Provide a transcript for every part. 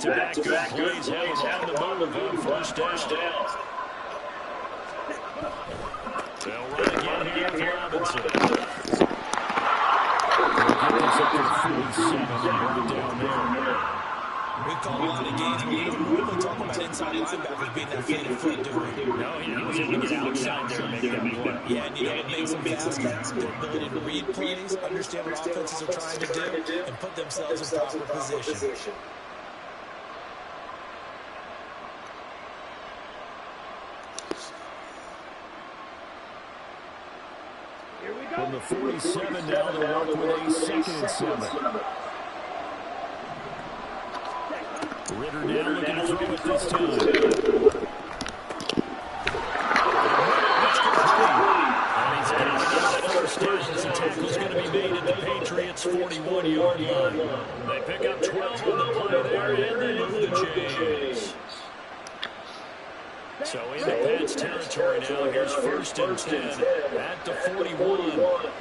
back-to-back good plays have them on the move on first down. They'll run again here with Robinson. They'll get this up to 47 and brought down there. We've called a lot of games, but we don't normally talk about inside linebackers being that fleet foot, do we? No, he was able to get outside there and make that play. Yeah, and you know what makes them fast? Their ability to read plays, understand what offenses are trying to do, and put themselves in proper position. From the 47 now, they'll work with a 2nd and 7. Ritter now looking to throw it this time. And he's getting another first down as the tackle's going to be made at the Patriots' 41-yard line. They pick up 12 on the play there, and they move the chains. So in the Pats territory now, here's 1st and 10 at the 41.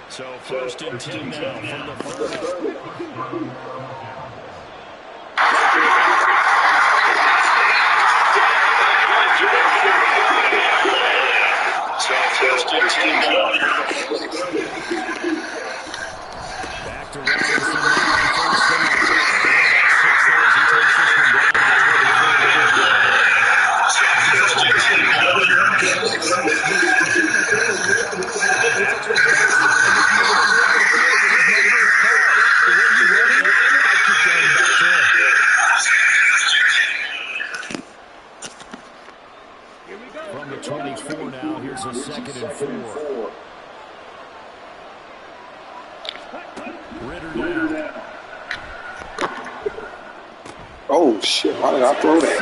So 1st and 10 now from the 30. So 1st and 10 now. Back to Robinson. From the 24 now, here's a 2nd and 4. Ritter down. Oh, shit. Why did I throw that?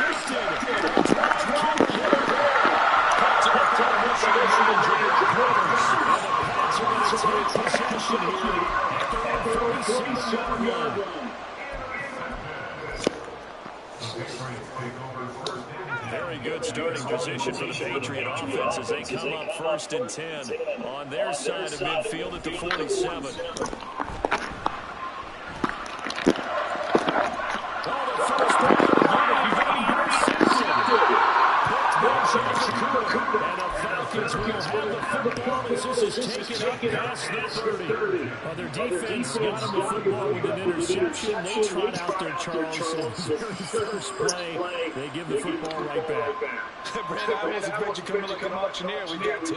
Very good starting position for the Patriot offense as they come up 1st and 10 on their side of midfield at the 47. Falcons will have the football as this is taken up past the 30. Their defense got them the football with an interception. They trot out there, Charles. So first play, they give the football right back. Brad, I was expecting you coming like an auctioneer. We got two.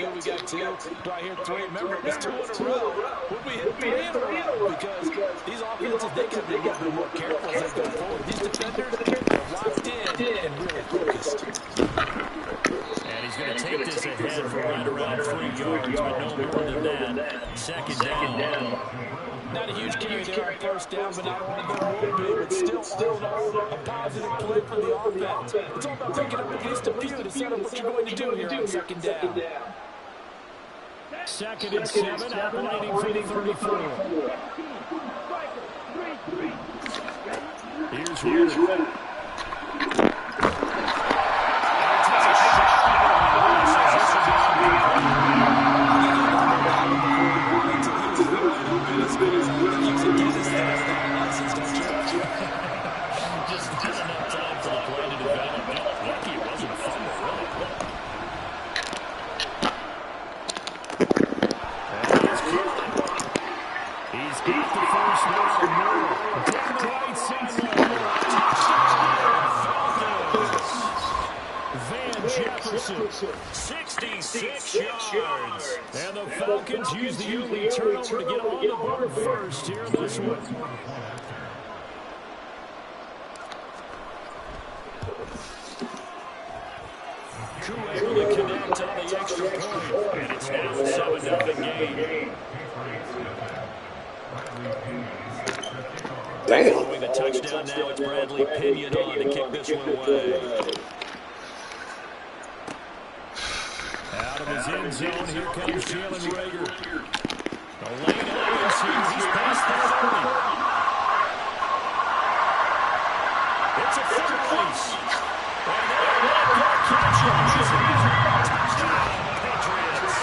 Do I hear 3? Remember, it was 2 in a row. Would we hit 3 in a row? Because these offenses, they got to be a little bit more careful as they go forward. These defenders are locked in and really focused. And he's going to take this ahead for right around 3 yards, but no more than that. 2nd down. Not a huge carry there on 1st down, but not only going real big, but still a positive play for the offense. It's all about picking up at least a few to set up what you're going to do here on 2nd down. 2nd and 7, operating for the 34. Here's Ritter. Jefferson, 66 yards. And the Falcons use the early turnover to get on the board first here in this one. Able to connect on the extra point. And it's now a 7-0 game. Damn. Following the touchdown now, it's Bradley Pinion on to kick this one away. Out of his end zone, here comes Jalen Reagor. The lane opens here. He's past the 30. It's a full release. And they're not going to catch him. He's touchdown, Patriots.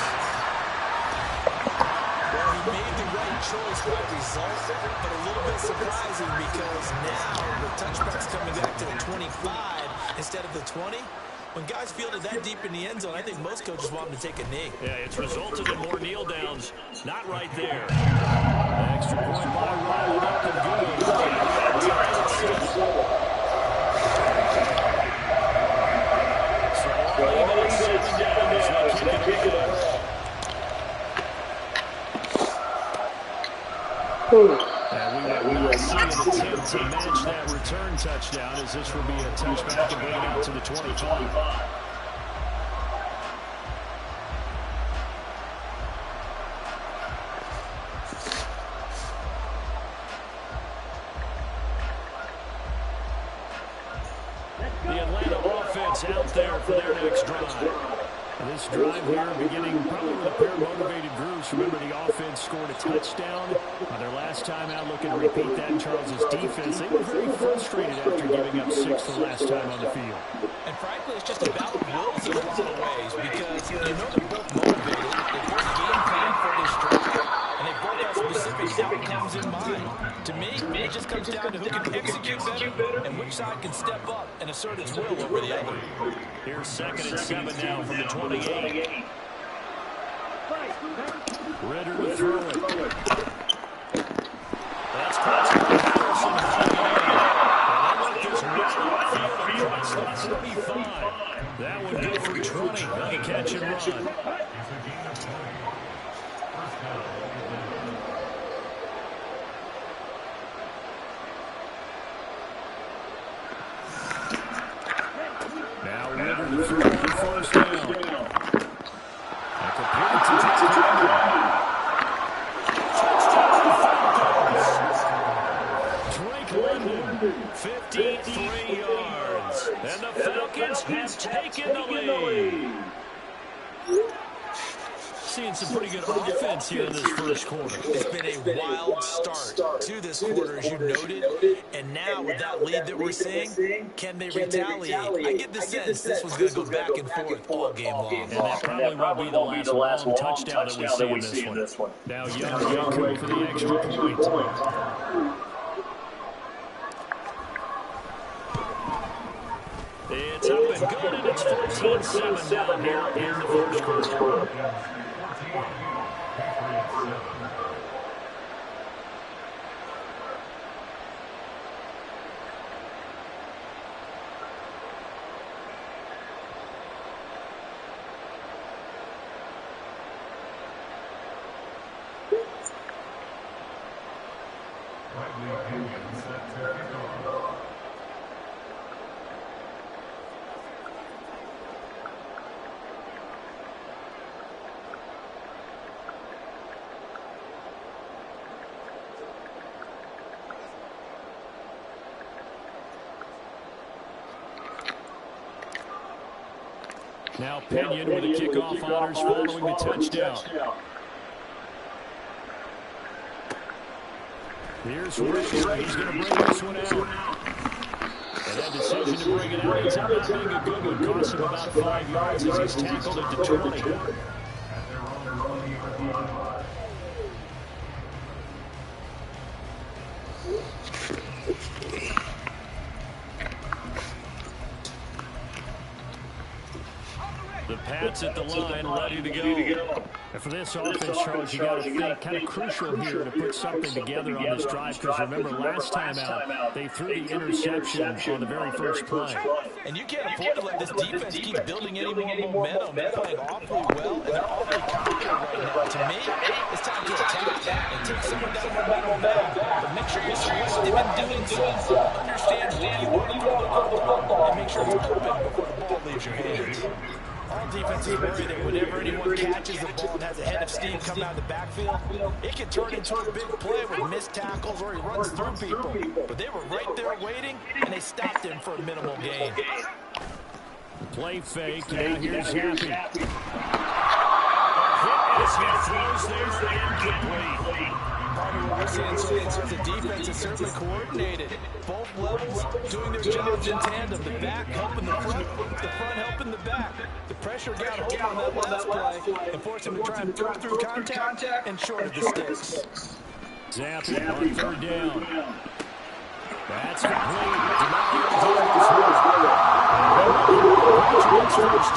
Well, he made the right choice by result, but a little bit surprising because now the touchback's coming back to the 25 instead of the 20. When guys fielded that deep in the end zone, I think most coaches want them to take a knee. Yeah, it's resulted in more kneel downs. Not right there. Extra point by Riley, up and good. So all even at 7 down as they kick it away. And we will see an attempt to match that return touchdown, as this will be a touchback and bring it out to the 25. The Atlanta offense out there for their next drive. This drive here beginning probably with a pair of motivated groups. Remember, the offense scored a touchdown. Their last time out, looking to repeat that in Charles' defense. They were very frustrated after giving up 6 the last time on the field. And frankly, it's just about wills in a lot of ways because you know they're both motivated. They both game plan for this drive, and they both have specific outcomes in mind. To me, it just comes down to who can execute better and which side can step up and assert its will over the other. Here's 2nd and 7 now from the 28. Ritter to throw it. That's caught by Patterson. And they let this run across the 35. That would go for 20. They'll catch and run. Now Ritter to throw on 1st down. And complete to Tevin. Drake London, 53 yards. And the Falcons have taken the lead. Seeing some pretty good offense here in this first quarter. It's been a wild start to this quarter, as you noted. And now with that lead that we're seeing, can they retaliate? I get the sense this was going to go back and forth all game long. And that probably won't be the last long touchdown that we see in this one. Now Young ready for the extra point. It's up and good, and it's 14-7 down here in the first quarter. Now Pinion with the kickoff honors following the touchdown. Here's Reagor. He's going to bring this one out. And that decision to bring it out ends up not being a good one. Cost him about 5 yards as he's tackled at the 20. The Pats at the line, ready to go. And for this offense, Charles, you got to think kind of crucial here to put something together on this drive, because remember last time out, they threw the interception on the very first play. And you can't afford to let this defense keep building any more momentum. They're playing awfully well, and they're awfully confident right now. To me, it's time to attack and take some of that momentum back. But make sure you're selective in doing so. Understand where you want to go and make sure it's open before the ball leaves your hands. All defenses worry that whenever anyone catches the ball and has a head of steam coming out of the backfield, it can turn into a big play with missed tackles or he runs through people. But they were right there waiting, and they stopped him for a minimal gain. Play fake, and here's Happy. certainly coordinated. Both levels doing their jobs in tandem. The back helping the front helping the back. The pressure got hold on that last play and forced him to try and throw through contact and shorted the sticks. Zappi on third down. That's complete. Patriots first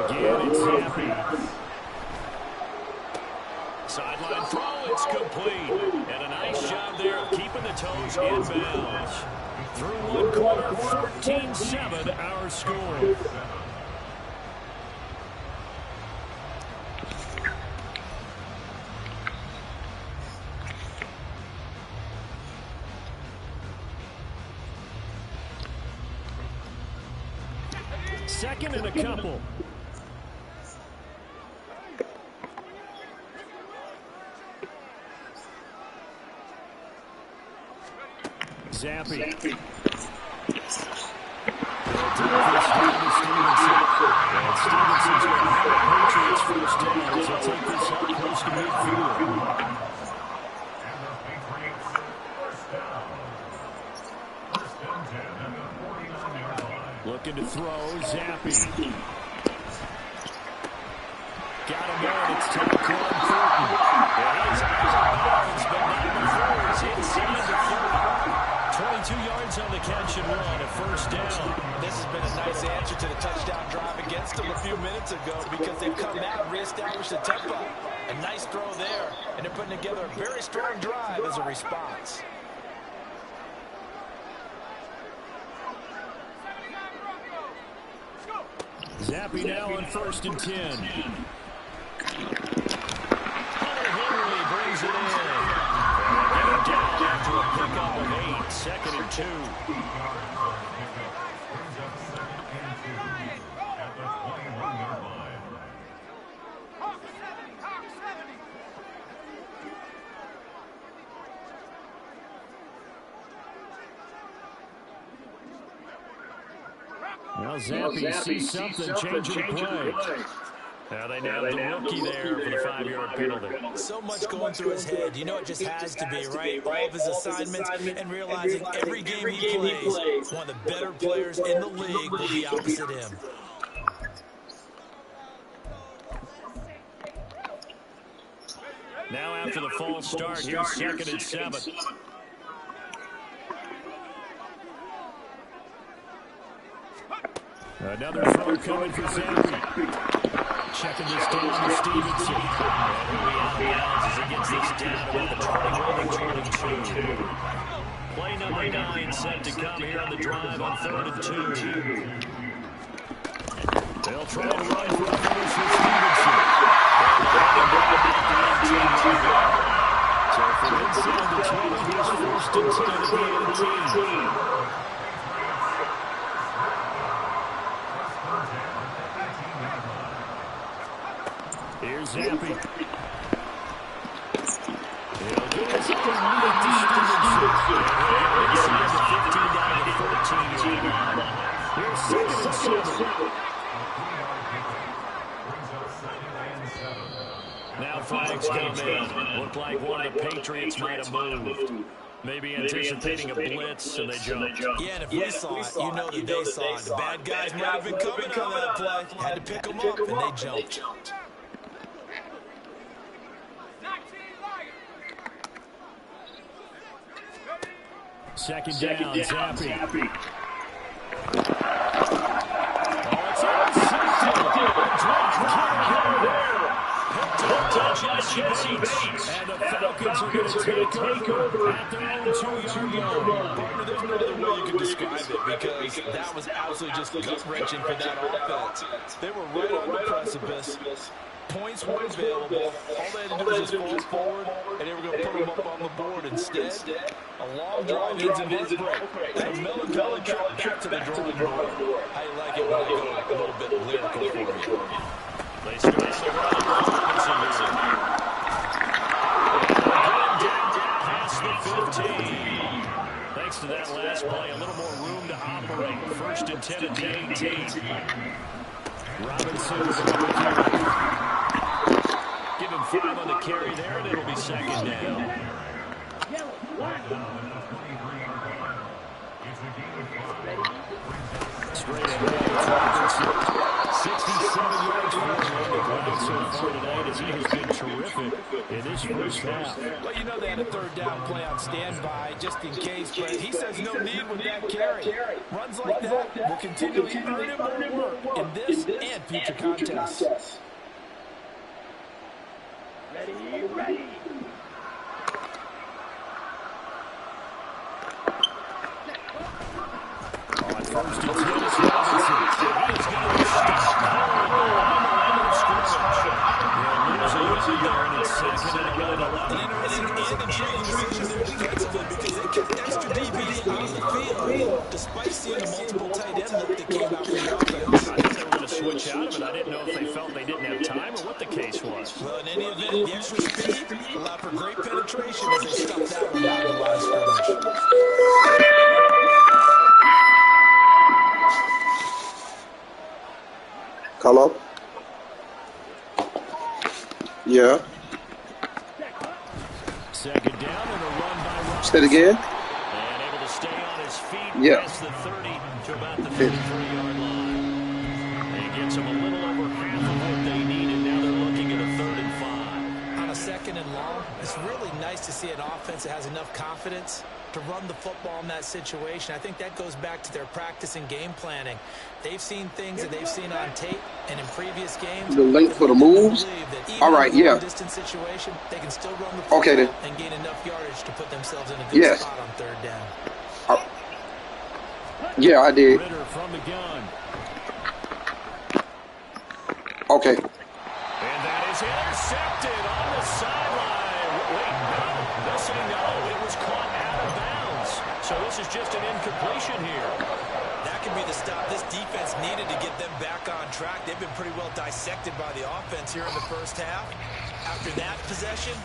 again, it's Zappi. Sideline throw, it's complete. And a nice job there of keeping the toes in bounds. Through one quarter, 14-7 our score. Second and a couple. Zappi. Stevenson. And Stevenson's going to have the Patriots first down as they take this up close to midfield. Looking to throw, Zappi. Got him there, and it's time to Thornton. Yeah, he's out of bounds, but not before he's inside the 30. 22 yards on the catch and run, a first down. This has been a nice answer to the touchdown drive against them a few minutes ago because they've come out and reestablished the tempo. A nice throw there, and they're putting together a very strong drive as a response. Zappi now on 1st and 10. Hunter Henry brings it in. And down after a pickup of 8. 2nd and 2. Well, Zappi sees something changing the play. Now they nailed the rookie there for the 5-yard penalty. So much going through his head. You know it just has to be, right? All of his assignments and realizing every game he plays, one of the better players in the league will be opposite him. Now after the false start, here's 2nd and 7. Another throw coming for Zappi. Checking this down to Stevenson. And he'll be out of bounds as he gets this down to the 21-22. Play number 9 set to come here on the drive on 3rd and 2. They'll try and run for a finish with Stevenson. So from inside the 20, here's 1st and 10 at the 18. Here's Zappi. He'll get his own lead to Stevenson. Inside the 15 down to the 14-yard line. Here's 2nd and 7. Now flags come in. Looked like one of the Patriots might have moved. Maybe anticipating a blitz, and they jumped. Yeah, and if we saw it, you know that they saw it. The bad guys might have been coming on that play. Had to pick them up, and they jumped. Second down, Zappi. And the Falcons are going to take over at their own 2-yard line. Partner, there's no other way you can describe it because that was absolutely just gut-wrenching for that offense. They were right on the precipice. Points weren't available. All they had to do was just fall forward, and they were going to put them up on the board. Instead, a long drive ends in heartbreak. And a melancholy trip back to the drawing board. How you like it when I go a little bit lyrical for you? They start the run. Past the 15. Thanks to that last play, a little more room to operate. 1st and 10 at the 18. Robinson's give him 5 on the carry there, and it'll be second down. Straight ahead. 67 yards for him on the ground so far tonight as he has been terrific in this first half. Well, you know they had a third down play on standby just in case, but he says no need with that carry. Runs like that will continually earn him more work in this and future contests. Ready. On first and 10 is Robinson. He is going to be stopped cold on the line of scrimmage. They'll lose a yard there, and it's second and 11. An interesting and intriguing decision there defensively because they kept extra DBs on the field despite seeing a multiple tight end look that came out from the offense. I thought they were going to switch out of it. I didn't know if they felt they didn't have time or what the case was. Well, in any event, the extra speed allowed for great penetration as they stuffed that one down the line of scrimmage. Hello? Yeah. Second down and a run by Robinson. Say it again? And able to stay on his feet Yeah. past the 30 to about the 53-yard line. It gets them a little over half of what they need, and now they're looking at a 3rd and 5. On a 2nd and long, it's really nice to see an offense that has enough confidence to run the football in that situation. I think that goes back to their practice and game planning. They've seen things that they've seen on tape and in previous games. The link for the moves? All right, yeah. Distance situation, they can still run the Okay, then. football and gain enough yardage to put themselves in a good spot on 3rd down. Yeah, I did. Ritter from the gun. Okay. And that is intercepted on the sideline. Wait, no. They'll say no. It was caught out of bounds. So this is just an incompletion here. That could be the stop this defense needed to get them back on track. They've been pretty well dissected by the offense here in the first half. After that possession,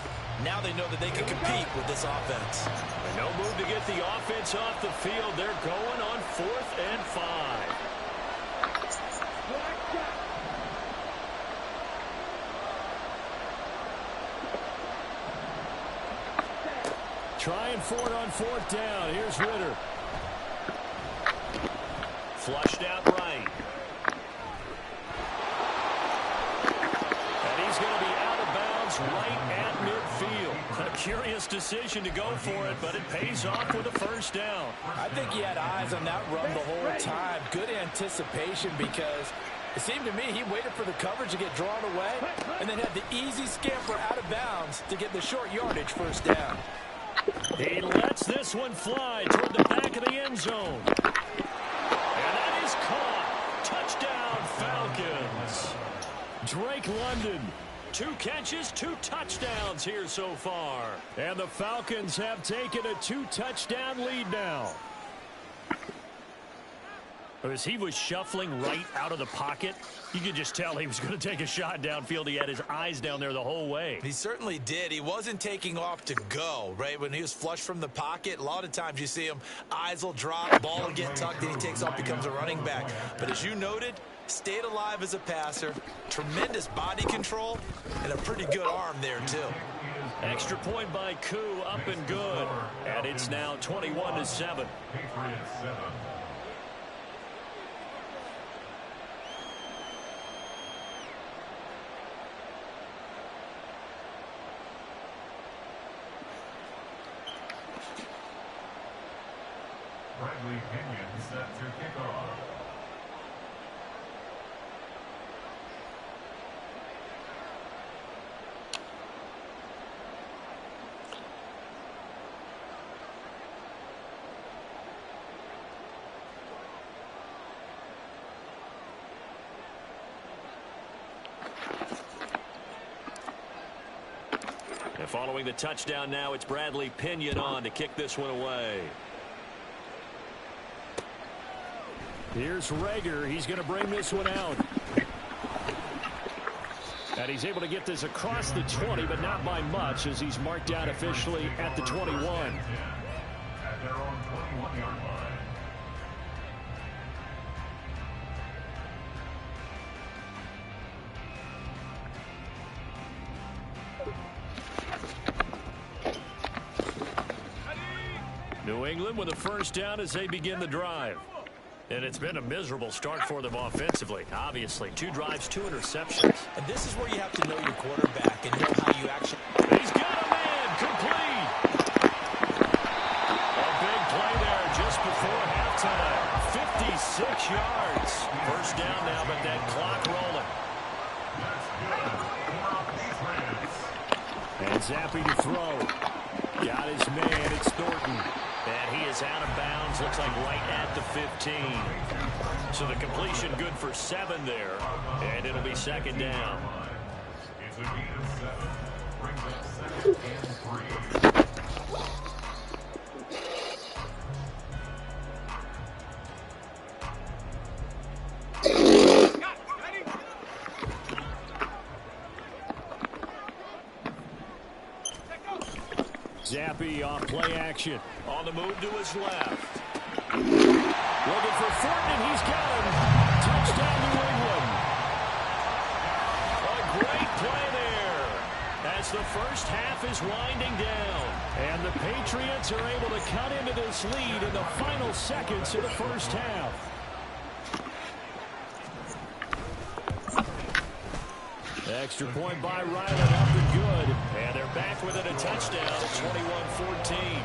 now they know that they can compete with this offense. And no move to get the offense off the field. They're going on 4th and 5. Trying for it on 4th down. Here's Ritter. Flushed out right. And he's going to be out of bounds right at midfield. A curious decision to go for it, but it pays off with a 1st down. I think he had eyes on that run the whole time. Good anticipation because it seemed to me he waited for the coverage to get drawn away and then had the easy scamper out of bounds to get the short yardage 1st down. He lets this one fly toward the back of the end zone. And that is caught. Touchdown, Falcons. Drake London. 2 catches, 2 touchdowns here so far. And the Falcons have taken a 2-touchdown lead now. As he was shuffling right out of the pocket, you could just tell he was going to take a shot downfield. He had his eyes down there the whole way. He certainly did. He wasn't taking off to go, right? When he was flushed from the pocket, a lot of times you see him, eyes will drop, ball will get tucked, and he takes off, becomes a running back. But as you noted, stayed alive as a passer, tremendous body control, and a pretty good arm there, too. Extra point by Koo, up and good. And it's now 21-7. Bradley Pinion set to kick off. And following the touchdown now, it's Bradley Pinion on to kick this one away. Here's Rager. He's going to bring this one out. And he's able to get this across the 20, but not by much, as he's marked out officially at the 21. At their own 21-yard line. New England with a first down as they begin the drive. And it's been a miserable start for them offensively. Obviously, 2 drives, 2 interceptions. And this is where you have to know your quarterback and know how you actually... He's got a man, complete. A big play there just before halftime. 56 yards. First down now, but that clock rolling. And Zappi to throw. Got his man, it's Thornton. And he is out of bounds, looks like right at the 15. So the completion good for 7 there. And it'll be second down. It's a gain of 7. Brings up 2nd and 3. Zappi off play action. On the move to his left. Looking for Thornton, and he's got him. Touchdown, New England. A great play there as the first half is winding down. And the Patriots are able to cut into this lead in the final seconds of the first half. Extra point by Ryland, up and good. And they're back within a touchdown at 21-14.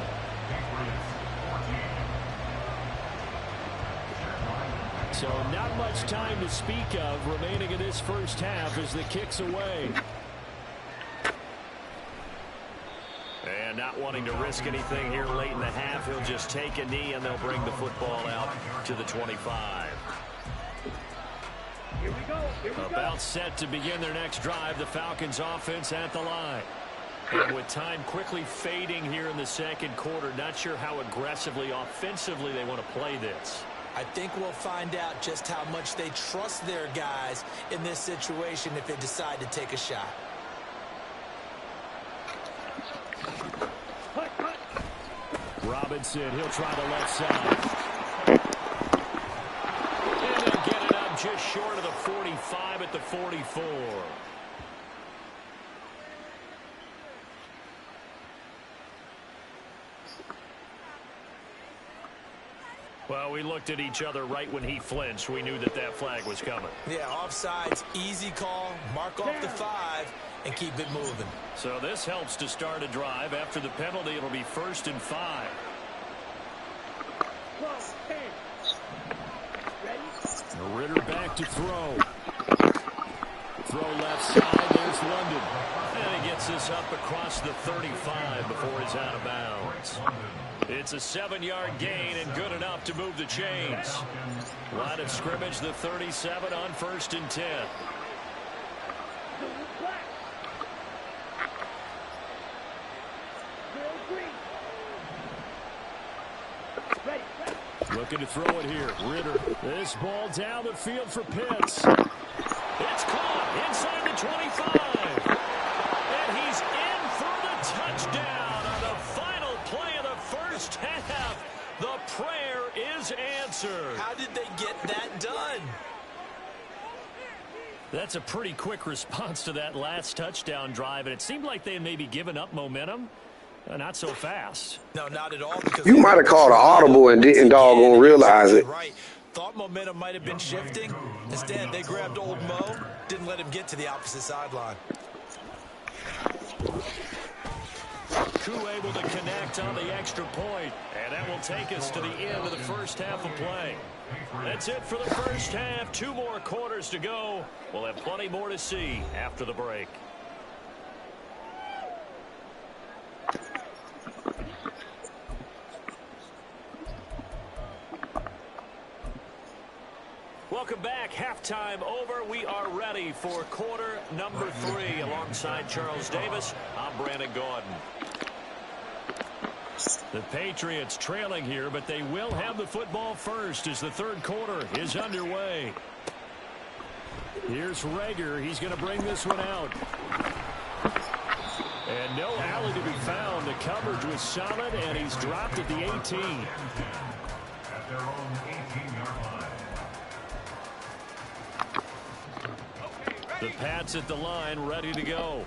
So not much time to speak of remaining in this first half as the kick's away. And not wanting to risk anything here late in the half, he'll just take a knee and they'll bring the football out to the 25. Here we go. About set to begin their next drive, the Falcons offense at the line. And with time quickly fading here in the second quarter, not sure how aggressively, offensively they want to play this. I think we'll find out just how much they trust their guys in this situation if they decide to take a shot. Robinson, he'll try the left side. And he'll get it up just short of the 45 at the 44. Well, we looked at each other right when he flinched. We knew that that flag was coming. Yeah, offsides, easy call, mark off the 5, and keep it moving. So this helps to start a drive. After the penalty, it'll be 1st and 5. Ritter back to throw. Throw left side. There's London. And he gets this up across the 35 before he's out of bounds. It's a 7-yard gain and good enough to move the chains. Line of scrimmage, the 37 on 1st and 10. Looking to throw it here. Ritter. This ball down the field for Pitts. It's caught inside the 25. And he's in for the touchdown on the final play of the first half. The prayer is answered. How did they get that done? That's a pretty quick response to that last touchdown drive, and it seemed like they had maybe given up momentum. Not so fast. No, not at all. Because You might have called an audible and didn't doggone realize it. Right. Thought momentum might have been shifting. Instead, they grabbed old Mo, didn't let him get to the opposite sideline. Koo able to connect on the extra point, and that will take us to the end of the first half of play. That's it for the first half. 2 more quarters to go. We'll have plenty more to see after the break. Welcome back. Halftime over. We are ready for quarter number 3. Alongside Charles Davis, I'm Brandon Gordon. The Patriots trailing here, but they will have the football first as the third quarter is underway. Here's Rager. He's going to bring this one out. And no alley to be found. The coverage was solid, and he's dropped at the 18. At their own 18-yard line. The Pats at the line, ready to go.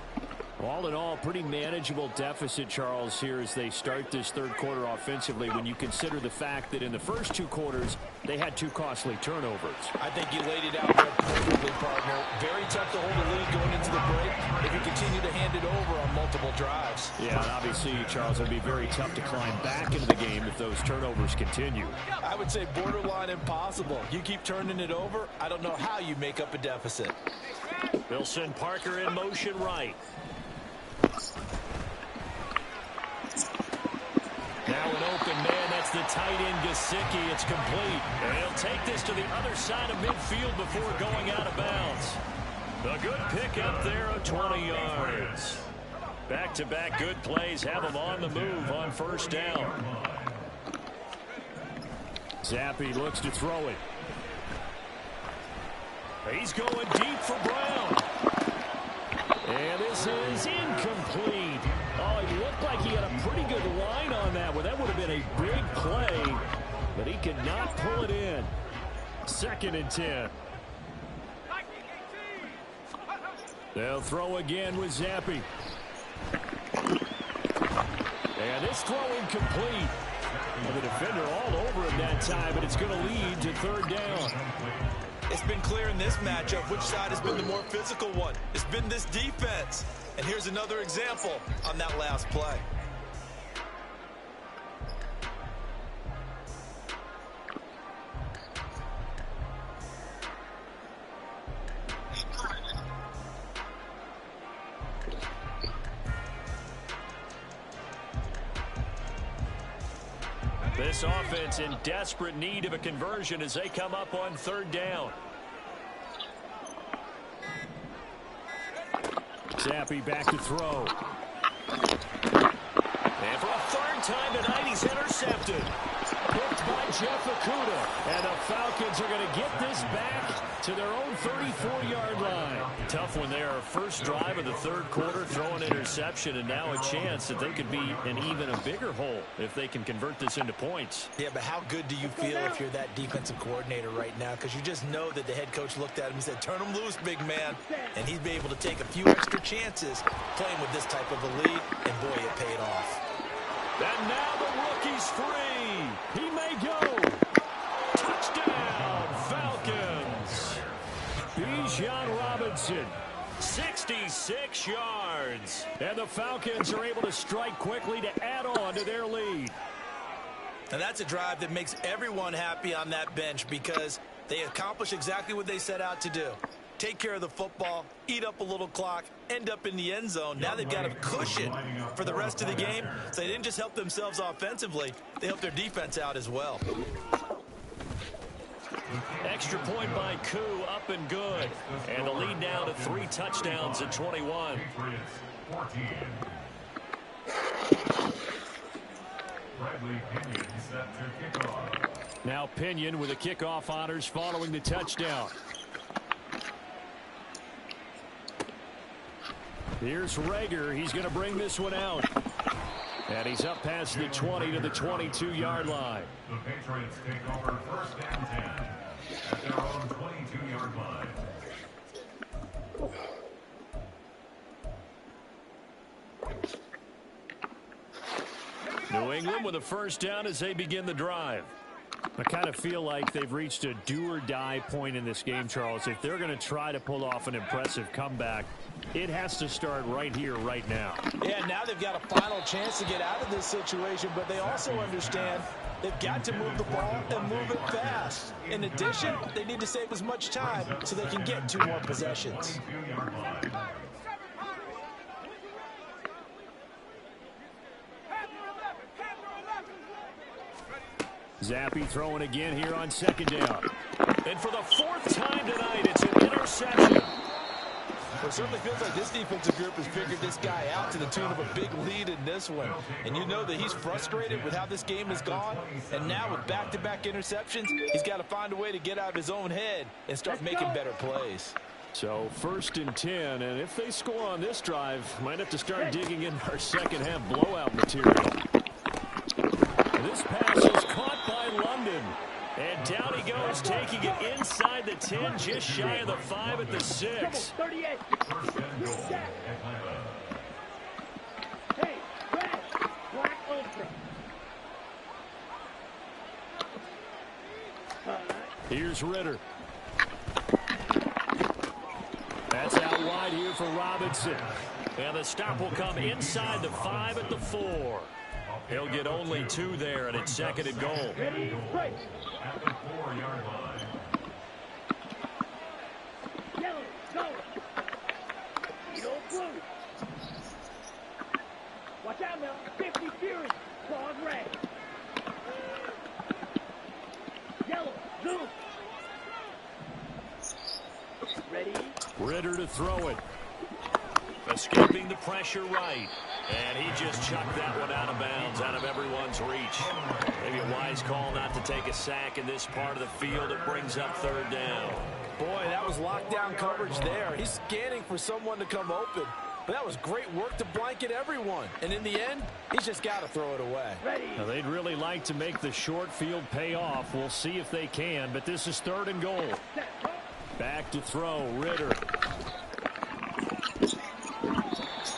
All in all, pretty manageable deficit, Charles, here as they start this third quarter offensively when you consider the fact that in the first two quarters, they had 2 costly turnovers. I think you laid it out there perfectly, partner. Very tough to hold the lead going into the break if you continue to hand it over on multiple drives. Yeah, and obviously, Charles, it would be very tough to climb back into the game if those turnovers continue. I would say borderline impossible. You keep turning it over, I don't know how you make up a deficit. They'll send Parker in motion right. Now an open man, that's the tight end Gesicki. It's complete. And he'll take this to the other side of midfield before going out of bounds. A good pick up there of 20 yards. Back-to-back good plays have him on the move on first down. Zappi looks to throw it. He's going deep for Brown. And this is incomplete. Oh, it looked like he had a pretty good line on that one. That would have been a big play, but he could not pull it in. 2nd and 10. They'll throw again with Zappi. And this throw incomplete. Well, the defender all over him that time, but it's going to lead to 3rd down. It's been clear in this matchup which side has been the more physical one. It's been this defense. And here's another example on that last play. This offense in desperate need of a conversion as they come up on 3rd down. Zappi back to throw. And for a 3rd time tonight, he's intercepted. Picked by Jeff Okudah. And the Falcons are going to get this back to their own 34-yard line. Tough one there. First drive of the 3rd quarter, throw an interception, and now a chance that they could be in even a bigger hole if they can convert this into points. Yeah, but how good do you feel if you're that defensive coordinator right now? Because you just know that the head coach looked at him and said, turn him loose, big man. And he's been able to take a few extra chances playing with this type of a lead, and boy, it paid off. And now the rookie's free. He may go. Touchdown, Falcons. Bijan Robinson, 66 yards. And the Falcons are able to strike quickly to add on to their lead. And that's a drive that makes everyone happy on that bench because they accomplish exactly what they set out to do. Take care of the football, eat up a little clock, end up in the end zone. Now they've got a cushion for the rest of the game. So they didn't just help themselves offensively, they helped their defense out as well. Extra point by Koo, up and good. And the lead now to 3 touchdowns at 21. Now Pinion with the kickoff honors following the touchdown. Here's Rager. He's going to bring this one out. And he's up past the 20 to the 22-yard line. The Patriots take over 1st and 10 at their own 22-yard line. New England with a 1st down as they begin the drive. I kind of feel like they've reached a do-or-die point in this game, Charles. If they're going to try to pull off an impressive comeback, it has to start right here, right now. Yeah, now they've got a final chance to get out of this situation, but they also understand they've got to move the ball and move it fast. In addition, they need to save as much time so they can get 2 more possessions. Zappi throwing again here on 2nd down. And for the 4th time tonight, it's an interception. Well, it certainly feels like this defensive group has figured this guy out to the tune of a big lead in this one. And you know that he's frustrated with how this game has gone. And now with back-to-back interceptions, he's got to find a way to get out of his own head and start making better plays. So 1st and 10, and if they score on this drive, might have to start digging in our second-half blowout material. This pass is caught by London. And down he goes, taking it inside the 10, just shy of the 5 at the 6. Here's Ritter. That's out wide here for Robinson. And the stop will come inside the 5 at the 4. He'll get only 2 there, and it's 2nd and goal. At the 4-yard line. Yellow, go. You don't blue. Watch out now. 50 Fury. Claws red. Yellow, blue. Ready? Ritter to throw it. Escaping the pressure right. And he just chucked that one out of bounds, out of everyone's reach. Maybe a wise call not to take a sack in this part of the field. It brings up 3rd down. Boy, that was lockdown coverage there. He's scanning for someone to come open. But that was great work to blanket everyone. And in the end, he's just got to throw it away. Now, they'd really like to make the short field pay off. We'll see if they can, but this is 3rd and goal. Back to throw, Ritter.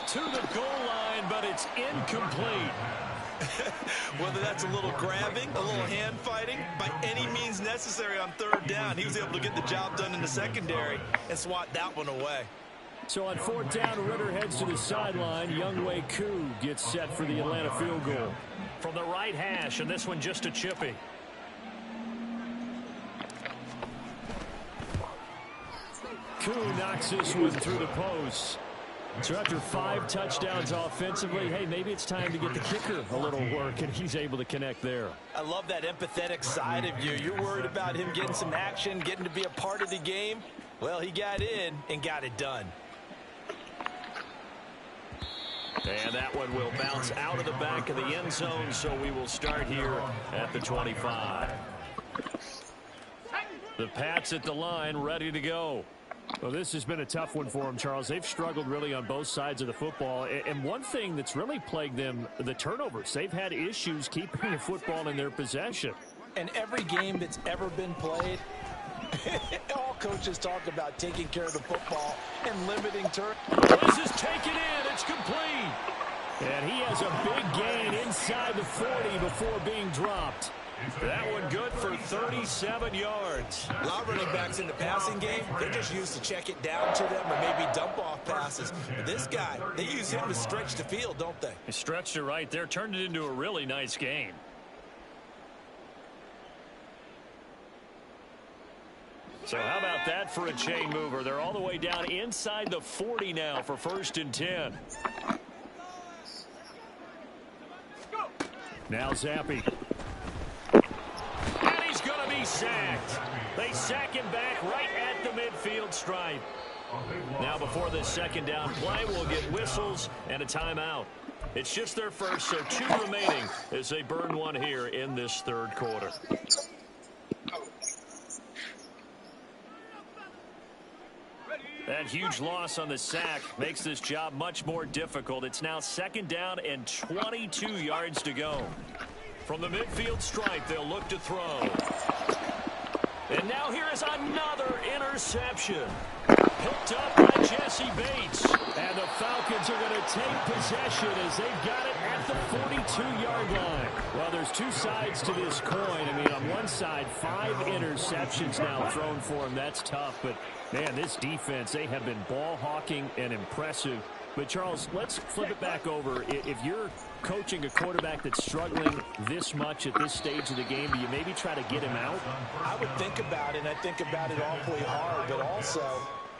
To the goal line, but it's incomplete. Whether that's a little grabbing, a little hand fighting, by any means necessary on 3rd down, he was able to get the job done in the secondary and swat that one away. So on 4th down, Ritter heads to the sideline. Younghoe Koo gets set for the Atlanta field goal. From the right hash, and this one just a chippy. Koo knocks this one through the post. So after 5 touchdowns offensively, hey, maybe it's time to get the kicker a little work, and he's able to connect there. I love that empathetic side of you. You're worried about him getting some action, getting to be a part of the game. Well, he got in and got it done. And that one will bounce out of the back of the end zone, so we will start here at the 25. The Pats at the line, ready to go. Well, this has been a tough one for them, Charles. They've struggled really on both sides of the football. And one thing that's really plagued them, the turnovers. They've had issues keeping the football in their possession. And every game that's ever been played, all coaches talk about taking care of the football and limiting turnovers. This is taken in. It's complete. And he has a big gain inside the 40 before being dropped. That one good for 37 yards. A lot of running backs in the passing game, they're just used to check it down to them or maybe dump off passes. But this guy, they use him to stretch the field, don't they? He stretched it right there, turned it into a really nice game. So how about that for a chain mover? They're all the way down inside the 40 now for 1st and 10. Now Zappi. And he's going to be sacked. They sack him back right at the midfield stripe. Now before this 2nd down play, we'll get whistles and a timeout. It's just their first, so 2 remaining as they burn one here in this 3rd quarter. That huge loss on the sack makes this job much more difficult. It's now 2nd down and 22 yards to go. From the midfield stripe, they'll look to throw. And now here is another interception. Picked up by Jesse Bates. And the Falcons are going to take possession as they've got it at the 42-yard line. Well, there's 2 sides to this coin. I mean, on one side, 5 interceptions now thrown for him. That's tough. But, man, this defense, they have been ball hawking and impressive. But, Charles, let's flip it back over. If you're coaching a quarterback that's struggling this much at this stage of the game, do you maybe try to get him out? I would think about it, and I think about it awfully hard, but also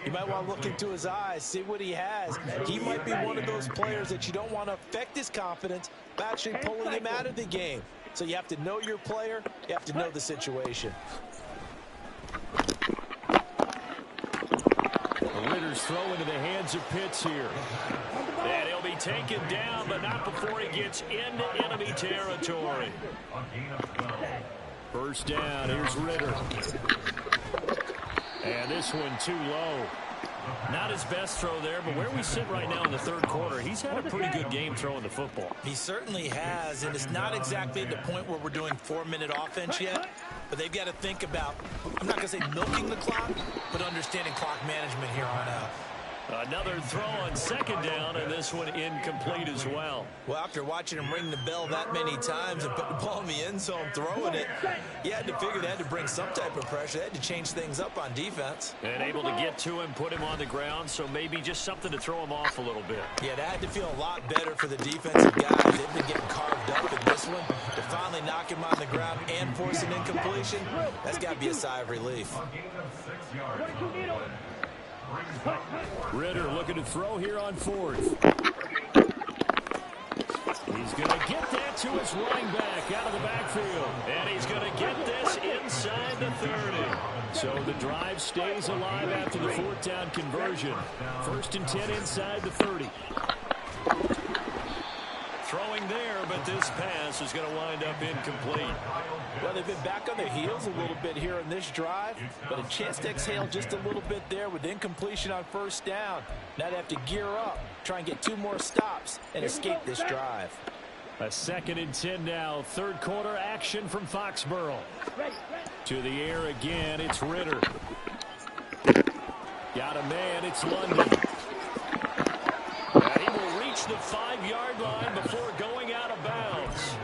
you might want to look into his eyes, see what he has. He might be one of those players that you don't want to affect his confidence by actually pulling him out of the game. So you have to know your player. You have to know the situation. Ritter's throw into the hands of Pitts here. And he'll be taken down, but not before he gets into enemy territory. 1st down, here's Ritter. And this one too low. Not his best throw there, but where we sit right now in the 3rd quarter, he's had a pretty good game throwing the football. He certainly has, and it's not exactly at the point where we're doing 4-minute offense yet, but they've got to think about, I'm not going to say milking the clock, but understanding clock management here on out. Another throw on second down, and this one incomplete as well. Well, after watching him ring the bell that many times and put the ball in the end zone throwing it, you had to figure they had to bring some type of pressure. They had to change things up on defense. And able to get to him, put him on the ground, so maybe just something to throw him off a little bit. Yeah, that had to feel a lot better for the defensive guys. They've been getting carved up in this one. To finally knock him on the ground and force an incompletion, that's got to be a sigh of relief. Ritter looking to throw here on fourth. He's going to get that to his running back out of the backfield. And he's going to get this inside the 30. So the drive stays alive after the fourth down conversion. 1st and 10 inside the 30. Throwing there, but this pass is going to wind up incomplete. Well, they've been back on their heels a little bit here in this drive, but a chance to exhale just a little bit there with incompletion on 1st down. Now they have to gear up, try and get 2 more stops, and escape this drive. A 2nd and 10 now. 3rd quarter action from Foxborough. To the air again, it's Ritter. Got a man, it's London. And he will reach the 5-yard line before going out of bounds.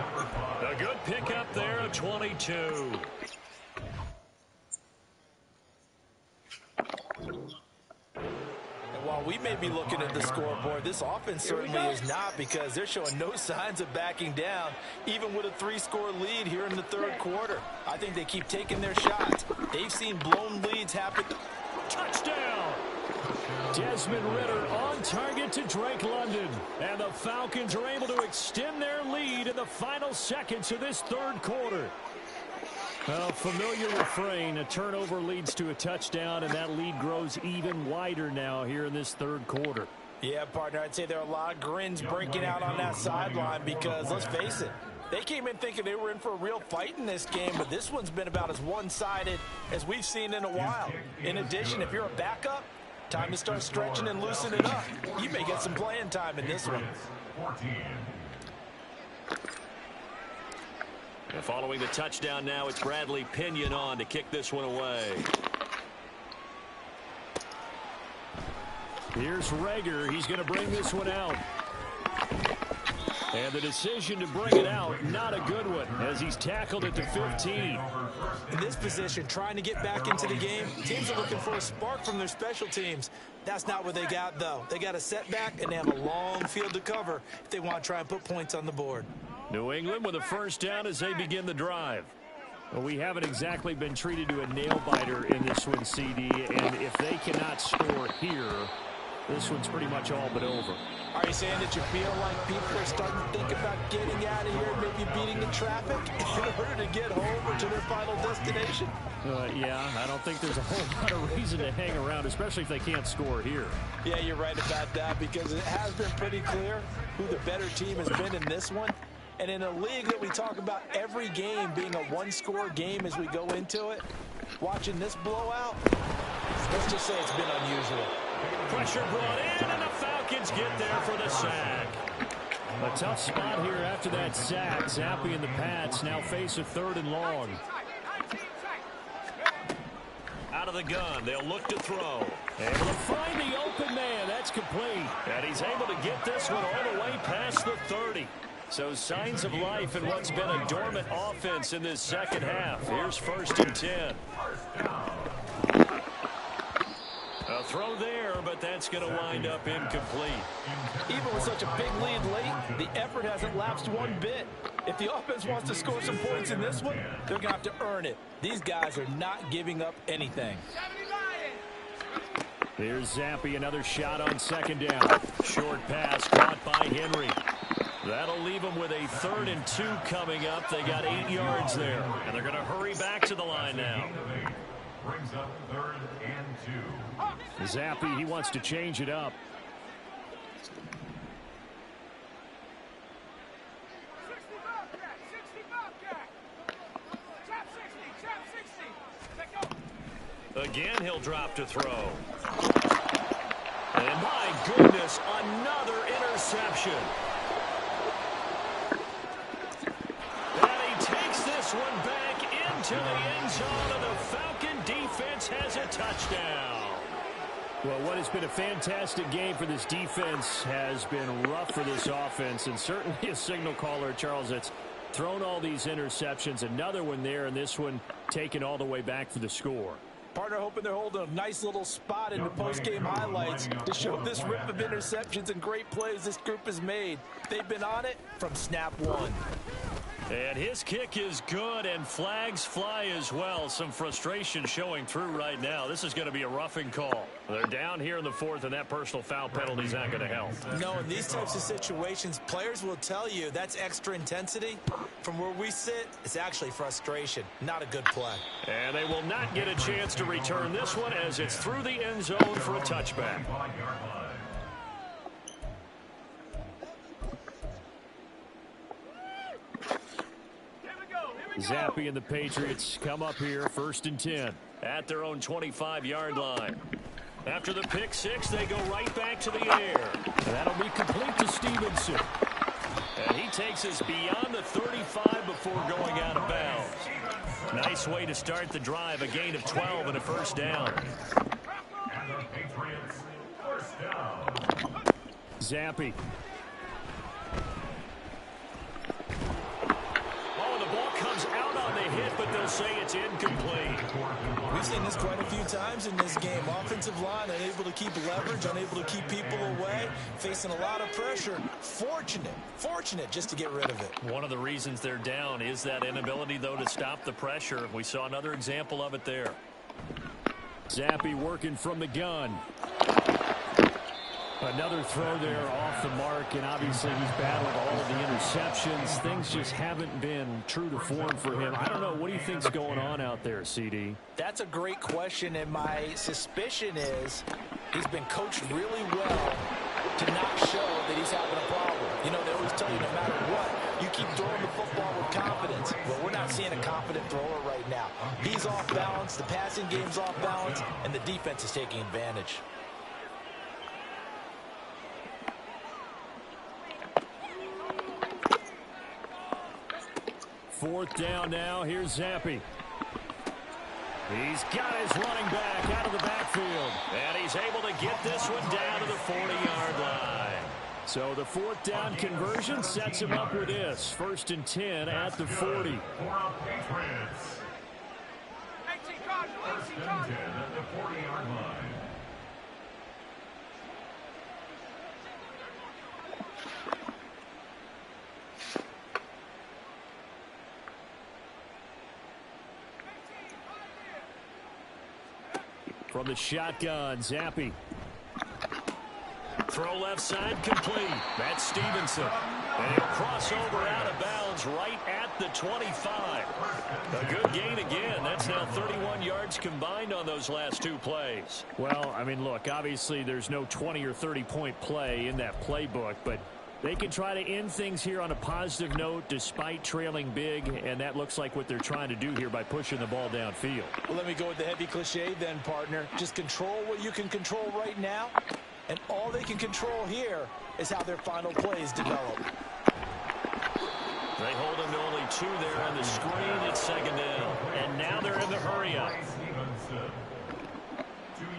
A good pickup there, a 22. And while we may be looking at the scoreboard, this offense certainly is not, because they're showing no signs of backing down, even with a 3-score lead here in the 3rd quarter. I think they keep taking their shots. They've seen blown leads happen. Touchdown! Desmond Ritter on target to Drake London. And the Falcons are able to extend their lead in the final seconds of this 3rd quarter. Well, familiar refrain. A turnover leads to a touchdown, and that lead grows even wider now here in this 3rd quarter. Yeah, partner, I'd say there are a lot of grins breaking out on that sideline because, let's face it, they came in thinking they were in for a real fight in this game, but this one's been about as one-sided as we've seen in a while. In addition, if you're a backup, time to start stretching and loosening up. You may get some playing time in this one. And following the touchdown now, it's Bradley Pinion on to kick this one away. Here's Rager. He's going to bring this one out. And the decision to bring it out, not a good one, as he's tackled at the 15. In this position, trying to get back into the game, teams are looking for a spark from their special teams. That's not what they got, though. They got a setback, and they have a long field to cover if they want to try and put points on the board. New England with a 1st down as they begin the drive. Well, we haven't exactly been treated to a nail-biter in this one, CD, and if they cannot score here, this one's pretty much all but over. Are you saying that you feel like people are starting to think about getting out of here, maybe beating the traffic in order to get home or to their final destination? Yeah, I don't think there's a whole lot of reason to hang around, especially if they can't score here. Yeah, you're right about that, because it has been pretty clear who the better team has been in this one. And in a league that we talk about every game being a 1-score game as we go into it, watching this blowout, let's just say it's been unusual. Pressure brought in, and the Falcons get there for the sack. A tough spot here after that sack. Zappi and the Pats now face a 3rd and long. Out of the gun, they'll look to throw. Able to find the open man. That's complete. And he's able to get this one all the way past the 30. So signs of life in what's been a dormant offense in this 2nd half. Here's 1st and 10. A throw there, but that's going to wind up incomplete. Even with such a big lead late, the effort hasn't lapsed one bit. If the offense wants to score some points in this one, they're going to have to earn it. These guys are not giving up anything. Here's Zappi, another shot on 2nd down. Short pass caught by Henry. That'll leave them with a 3rd and 2 coming up. They got 8 yards there, and they're going to hurry back to the line now. Brings up 3rd and 2. Zappi, he wants to change it up. Again, he'll drop to throw. And my goodness, another interception. And he takes this one back into the end zone, and the Falcon defense has a touchdown. Well, what has been a fantastic game for this defense has been rough for this offense, and certainly a signal caller, Charles, that's thrown all these interceptions. Another one there, and this one taken all the way back for the score. Partner hoping they're holding a nice little spot in the post-game highlights to show this rip of interceptions and great plays this group has made. They've been on it from snap one. And his kick is good, and flags fly as well. Some frustration showing through right now. This is going to be a roughing call. They're down here in the fourth, and that personal foul penalty is not going to help. No, in these types of situations, players will tell you that's extra intensity. From where we sit, it's actually frustration, not a good play. And they will not get a chance to return this one as it's through the end zone for a touchback. Zappi and the Patriots come up here 1st and 10 at their own 25-yard line. After the pick six, they go right back to the air. And that'll be complete to Stevenson. And he takes us beyond the 35 before going out of bounds. Nice way to start the drive, a gain of 12 and a first down. And the Patriots, first down. Zappi. Oh, the ball comes out on the hit, but they'll say it's incomplete. We've seen this quite a few times in this game. Offensive line unable to keep leverage, unable to keep people away, facing a lot of pressure. Fortunate just to get rid of it. One of the reasons they're down is that inability, though, to stop the pressure. We saw another example of it there. Zappi working from the gun. Another throw there off the mark, and obviously he's battled all of the interceptions. Things just haven't been true to form for him. I don't know. What do you think's going on out there, CD? That's a great question, and my suspicion is he's been coached really well to not show that he's having a problem. You know, they always tell you no matter what, you keep throwing the football with confidence. Well, we're not seeing a confident thrower right now. He's off balance, the passing game's off balance, and the defense is taking advantage. Fourth down now. Here's Zappi. He's got his running back out of the backfield. And he's able to get this one down to the 40-yard line. So the fourth down conversion sets him up with this. 1st and 10 at the 40. For Patriots. 1st and 10 at the 40-yard line. From the shotgun, Zappi. Throw left side complete. That's Stevenson. And he'll cross over out of bounds right at the 25. A good gain again. That's now 31 yards combined on those last two plays. Well, I mean, look, obviously there's no 20 or 30-point play in that playbook, but they can try to end things here on a positive note despite trailing big, and that looks like what they're trying to do here by pushing the ball downfield. Well, let me go with the heavy cliche then, partner. Just control what you can control right now, and all they can control here is how their final plays develop. They hold him to only 2 there on the screen. It's 2nd down. And now they're in the hurry-up. 2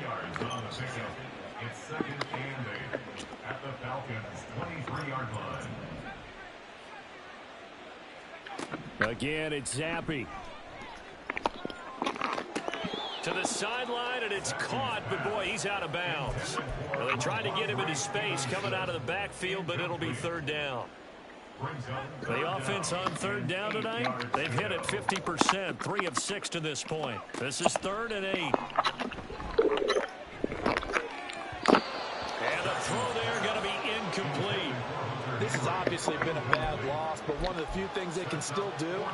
yards on the pickup. It's 2nd and 8 at the Falcons' 23-yard line. Again, it's Zappi. To the sideline, and it's caught, but boy, he's out of bounds. Well, they tried to get him into space coming out of the backfield, but it'll be 3rd down. The offense on 3rd down tonight, they've hit it 50%, 3 of 6 to this point. This is 3rd and 8. And the throw there going to be incomplete. This has obviously been a bad loss, but one of the few things they can still do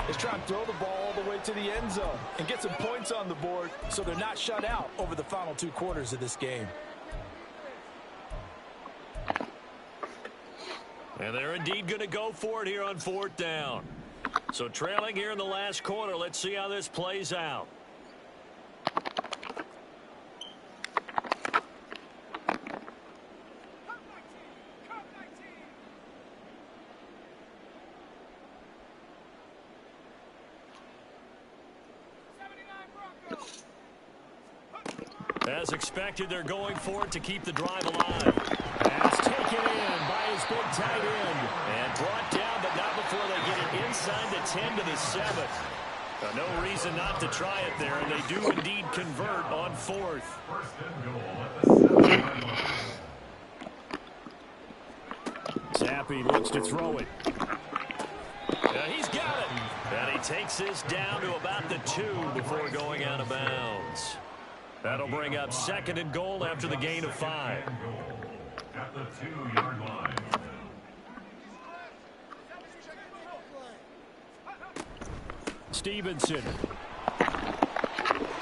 is try and throw the ball all the way to the end zone and get some points on the board so they're not shut out over the final 2 quarters of this game. And they're indeed going to go for it here on 4th down. So trailing here in the last quarter, let's see how this plays out. As expected, they're going for it to keep the drive alive. Pass taken in by his big tight end. And brought down, but not before they get it inside the 10 to the 7. No reason not to try it there, and they do indeed convert on 4th. First and goal at the 7-yard line. Zappe looks to throw it. He's got it. And he takes this down to about the 2 before going out of bounds. That'll bring up 2nd and goal after the gain of 5. At the 2-yard line. Stevenson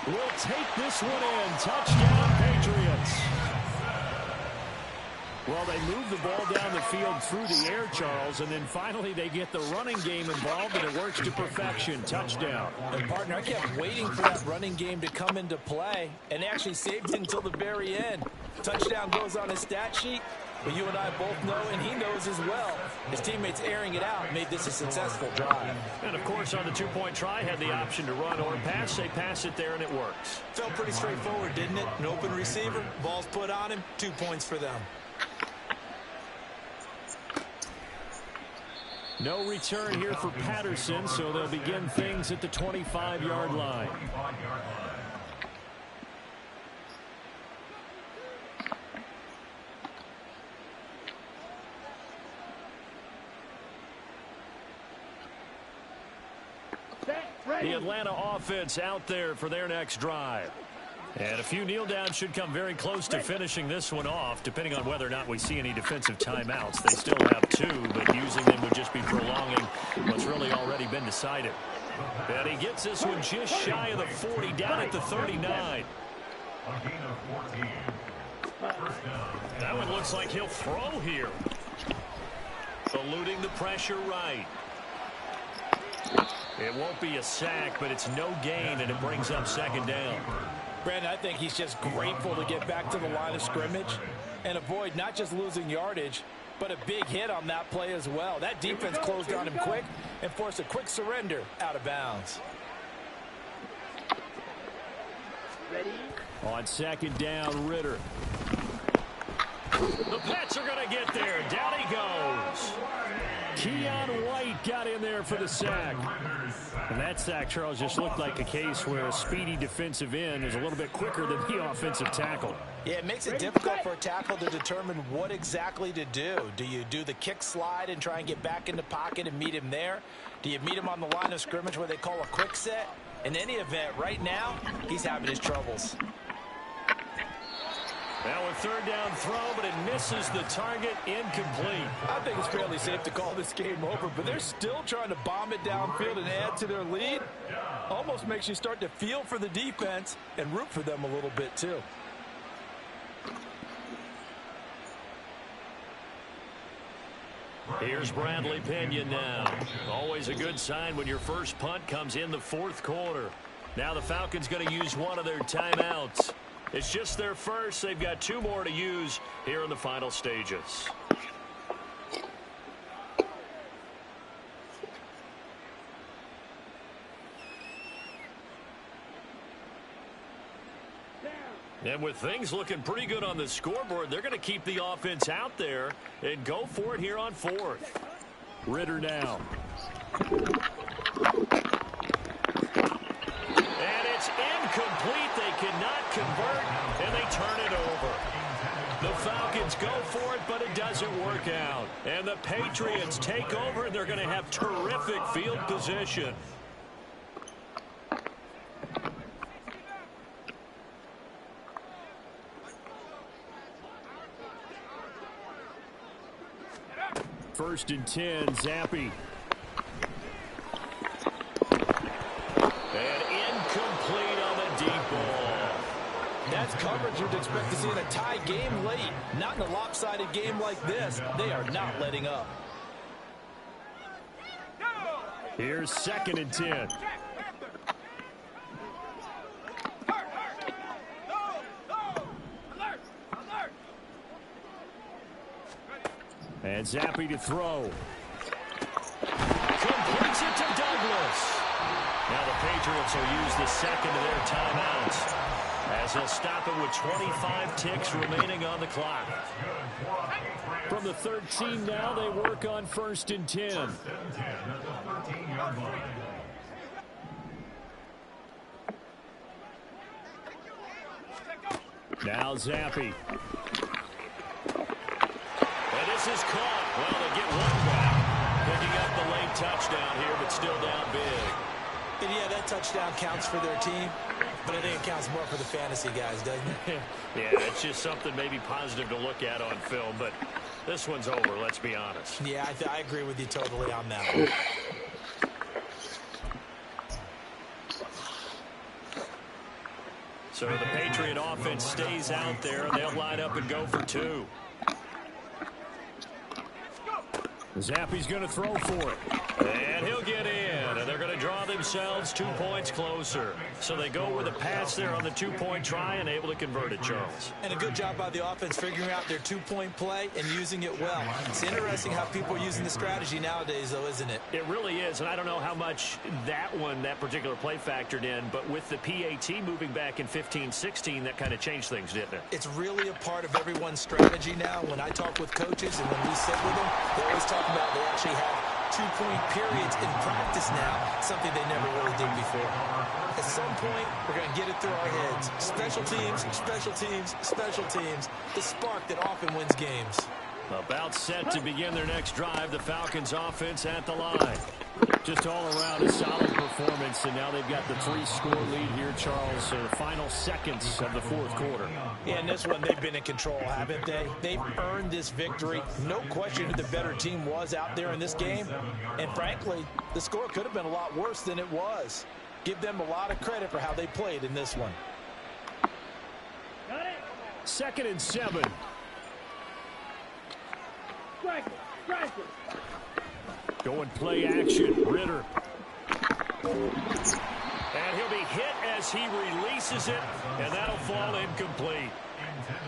will take this one in. Touchdown, Patriots. Well, they move the ball down the field through the air, Charles, and then finally they get the running game involved, and it works to perfection. Touchdown. And, partner, I kept waiting for that running game to come into play, and they actually saved it until the very end. Touchdown goes on his stat sheet, but you and I both know, and he knows as well, his teammates airing it out made this a successful drive. And, of course, on the 2-point try, had the option to run or pass. They pass it there, and it works. Felt pretty straightforward, didn't it? An open receiver, ball's put on him, 2 points for them. No return here for Patterson, so they'll begin things at the 25-yard line. The Atlanta offense out there for their next drive. And a few kneel downs should come very close to finishing this one off, depending on whether or not we see any defensive timeouts. They still have 2, but using them would just be prolonging what's really already been decided. And he gets this one just shy of the 40, down at the 39. That one looks like he'll throw here. Eluding the pressure right. It won't be a sack, but it's no gain, and it brings up 2nd down. Brandon, I think he's just grateful to get back to the line of scrimmage and avoid not just losing yardage, but a big hit on that play as well. That defense closed on him quick and forced a quick surrender out of bounds. Ready? On 2nd down, Ritter. The Pats are going to get there. Down he goes. Keon White got in there for the sack. And that sack, Charles, just looked like a case where a speedy defensive end is a little bit quicker than the offensive tackle. Yeah, it makes it difficult for a tackle to determine what exactly to do. Do you do the kick slide and try and get back in the pocket and meet him there? Do you meet him on the line of scrimmage where they call a quick set? In any event, right now, he's having his troubles. Now a 3rd down throw, but it misses the target, incomplete. I think it's fairly safe to call this game over, but they're still trying to bomb it downfield and add to their lead. Almost makes you start to feel for the defense and root for them a little bit too. Here's Bradley Pinion now. Always a good sign when your first punt comes in the 4th quarter. Now the Falcons going to use one of their timeouts. It's just their first. They've got 2 more to use here in the final stages. And with things looking pretty good on the scoreboard, they're going to keep the offense out there and go for it here on 4th. Ritter now. And it's incomplete. They cannot convert, and they turn it over. The Falcons go for it, but it doesn't work out. And the Patriots take over, and they're going to have terrific field position. First and 10, Zappe. And incomplete on the deep ball. That's coverage you'd expect to see in a tie game late. Not in a lopsided game like this. They are not letting up. Here's 2nd and 10. And Zappe to throw. Completes it to Douglas. Now the Patriots will use the 2nd of their timeouts. As he'll stop it with 25 ticks remaining on the clock. From the 13 now, they work on 1st and 10. Now Zappi. And this is caught. Well, they get one back. Picking up the late touchdown here, but still down big. And yeah, that touchdown counts for their team, but I think it counts more for the fantasy guys, doesn't it? Yeah, it's just something maybe positive to look at on film, but this one's over, let's be honest. Yeah, I agree with you totally on that one. So the Patriot offense stays out there, and they'll line up and go for 2. Zappi's going to throw for it. And he'll get in. And they're going to draw themselves 2 points closer. So they go with a pass there on the 2-point try and able to convert it, Charles. And a good job by the offense figuring out their 2-point play and using it well. It's interesting how people are using the strategy nowadays, though, isn't it? It really is. And I don't know how much that particular play factored in. But with the PAT moving back in 15-16, that kind of changed things, didn't it? It's really a part of everyone's strategy now. When I talk with coaches and when we sit with them, they always talk about they actually have 2-point periods in practice now, something they never really did before. At some point, we're going to get it through our heads. Special teams, special teams, special teams. The spark that often wins games. About set to begin their next drive, the Falcons offense at the line. Just all around a solid performance, and now they've got the 3-score lead here, Charles. So the final seconds of the 4th quarter. Yeah, in this one, they've been in control, haven't they? They've earned this victory. No question who the better team was out there in this game. And frankly, the score could have been a lot worse than it was. Give them a lot of credit for how they played in this one. 2nd and 7. Going play action. Ritter. And he'll be hit as he releases it, and that'll fall incomplete.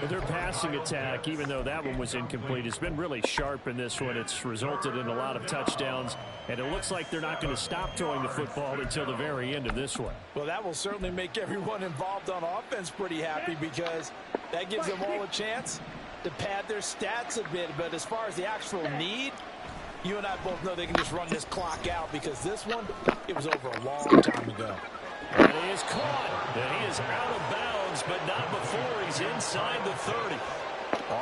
Their passing attack, even though that one was incomplete, has been really sharp in this one. It's resulted in a lot of touchdowns, and it looks like they're not going to stop throwing the football until the very end of this one. Well, that will certainly make everyone involved on offense pretty happy because that gives them all a chance to pad their stats a bit. But as far as the actual need, you and I both know they can just run this clock out because this one, it was over a long time ago. And he is caught. And he is out of bounds, but not before he's inside the 30.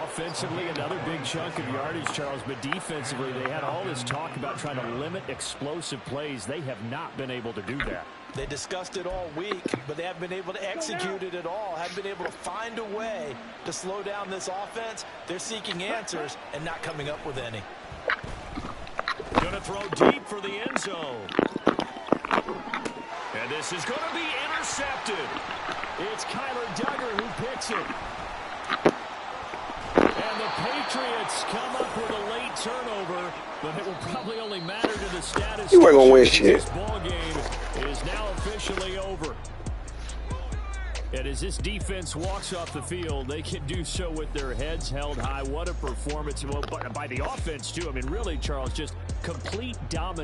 Offensively, another big chunk of yardage, Charles, but defensively, they had all this talk about trying to limit explosive plays. They have not been able to do that. They discussed it all week, but they haven't been able to execute it at all. Haven't been able to find a way to slow down this offense. They're seeking answers and not coming up with any. Going to throw deep for the end zone. And this is going to be intercepted. It's Kyler Duggar who picks it. And the Patriots come up with a late turnover, but it will probably only matter to the status. You weren't going to win shit. This ball game is now officially over. And as this defense walks off the field, they can do so with their heads held high. What a performance by the offense, too. I mean, really, Charles, just complete dominance.